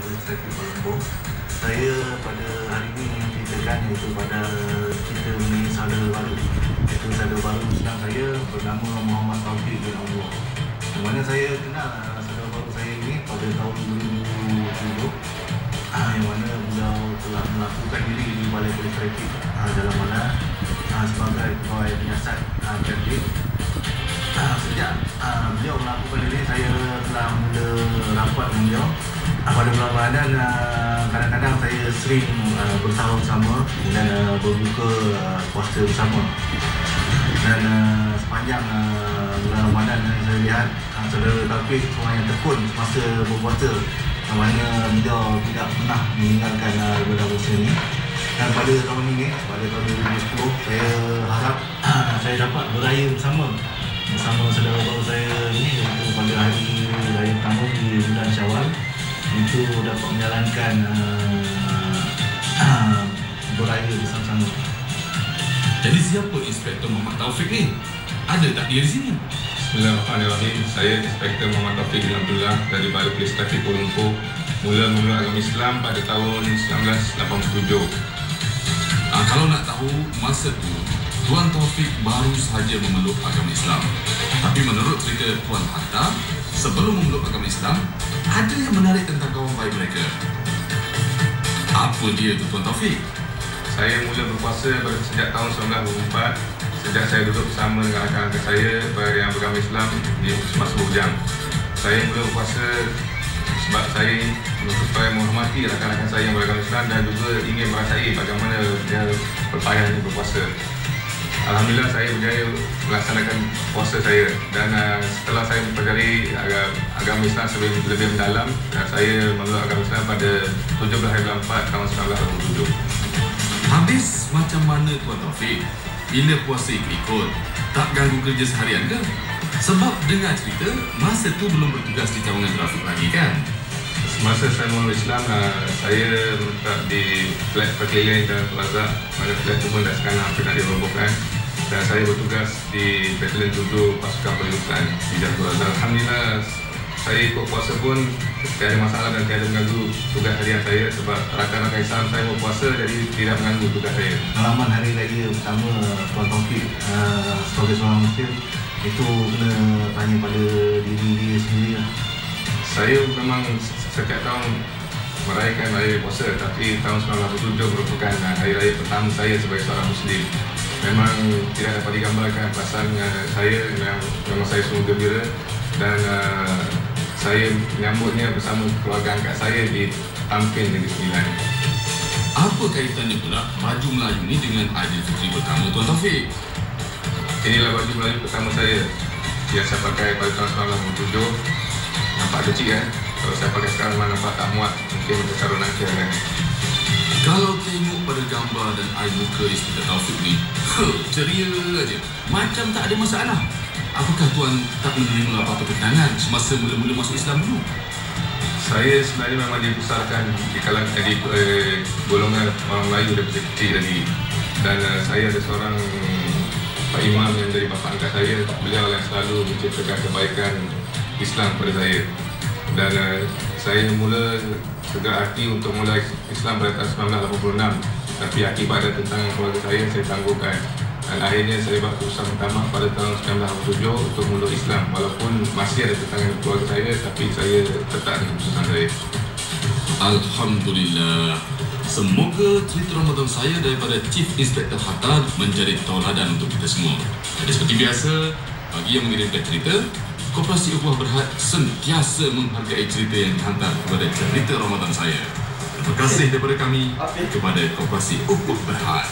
Polis Trafik Kuala Lumpur. Saya pada hari ini menceritakan iaitu pada cerita mengenai saudara baru. Iaitu saudara baru Islam saya bernama Muhammad Taufik bin Allah. Yang mana saya kenal saudara baru saya ini pada tahun 2007. Yang mana beliau telah melakukan diri di Balai Polis Trafik dalam mana sebagai pegawai penyiasat kantin. Sejak beliau melakukan ini, saya telah mula rapat dengan beliau. Pada bulan Ramadan, kadang-kadang saya sering bersahur bersama dan berbuka puasa bersama. Dan sepanjang bulan Ramadan, saya lihat saudara Taufik seorang yang tekun semasa berpuasa, yang mana beliau tidak pernah meninggalkan ibadah puasa ini. Dan pada tahun ini, pada tahun 2010, saya harap saya dapat beraya bersama saudara baru saya ini, iaitu pada hari raya pertama di bulan Syawal, untuk dapat menjalankan beraya bersama-sama. Jadi siapa Inspektor Muhammad Taufik ni? Ada tak dia di sini? Bismillahirrahmanirrahim. Saya Inspektor Muhammad Taufik bin Abdullah dari Balai Polis Trafik Kuala Lumpur. Mula agama Islam pada tahun 1987. Kalau nak tahu, masa tu Tuan Taufik baru sahaja memeluk agama Islam. Tapi menurut cerita Tuan Hatta, sebelum memeluk agama Islam, ada yang menarik tentang kawan baik mereka. Apa dia tu Tuan Taufik? Saya mula berpuasa sejak tahun 1994. Sejak saya duduk bersama dengan rakan-rakan saya yang beragama Islam di semasa bujang. Saya mula berpuasa sebab saya supaya menghormati rakan-rakan saya yang beragama Islam dan juga ingin merasai bagaimana dia berpayahnya berpuasa. Alhamdulillah saya berjaya melaksanakan puasa saya, dan setelah saya mempelajari agama Islam lebih mendalam, saya memeluk agama Islam pada 17 hari bulan 4 tahun 1987. Habis macam mana Tuan Taufik? Bila puasa ikut-ikut, tak ganggu kerja seharian ke? Sebab dengar cerita, masa tu belum bertugas di cawangan trafik lagi kan? Semasa saya memeluk Islam, saya menetap di flat Perkeliling dan Plaza. Mana flat tu pun dah sekarang hampir nak dirobohkan. Dan saya bertugas di Batalion 7 Pasukan Perlutan di Jalan Plaza. Alhamdulillah, saya ikut puasa pun tiada masalah dan tiada mengganggu tugas harian saya, sebab rakan-rakan Islam saya berpuasa, jadi tidak mengganggu tugas saya. Pengalaman hari raya pertama Tuan Taufik sebagai seorang Muslim itu kena tanya pada diri dia sendiri lah. Saya memang setiap tahun merayakan raya puasa, tapi tahun 1987 merupakan hari raya pertama saya sebagai seorang Muslim. Memang tidak dapat digambarkan perasaan saya, memang saya sungguh gembira, dan saya menyambutnya bersama keluarga angkat saya di Tampin Negeri Sembilan. Apa kaitannya pula baju Melayu ni dengan Aidilfitri pertama Tuan Taufik? Inilah baju Melayu pertama saya yang saya pakai pada tahun 1987. Nampak kecil kan? Kalau saya pakai sekarang memang nampak tak muat. Mungkin berkarun nanti kan. Kalau tengok pada gambar dan air muka Inspektor Taufik ni, ceria aja, macam tak ada masalah. Apakah Tuan tak menerima apa-apa tentangan semasa mula-mula masuk Islam dulu? Saya sebenarnya memang dibesarkan di kalangan golongan orang Melayu daripada kecil tadi. Dan saya ada seorang Pak Imam yang dari bapa angkat saya. Beliau yang selalu menciptakan kebaikan Islam pada saya. Dan saya mula segera hati untuk mulai Islam pada tahun 1986. Tapi akibat ada tentangan keluarga saya tangguhkan. Dan akhirnya saya buat keputusan pertama pada tahun 1987 untuk memeluk Islam. Walaupun masih ada tentangan keluarga saya, tapi saya tetap dengan keputusan saya. Alhamdulillah. Semoga cerita Ramadan saya daripada Chief Inspektor Hatta menjadi tauladan untuk kita semua. Jadi seperti biasa, bagi yang mengirimkan cerita, Koperasi Ukhuwah Berhad sentiasa menghargai cerita yang dihantar kepada cerita Ramadan saya. Terima kasih daripada kami kepada Koperasi Ukhuwah Berhad.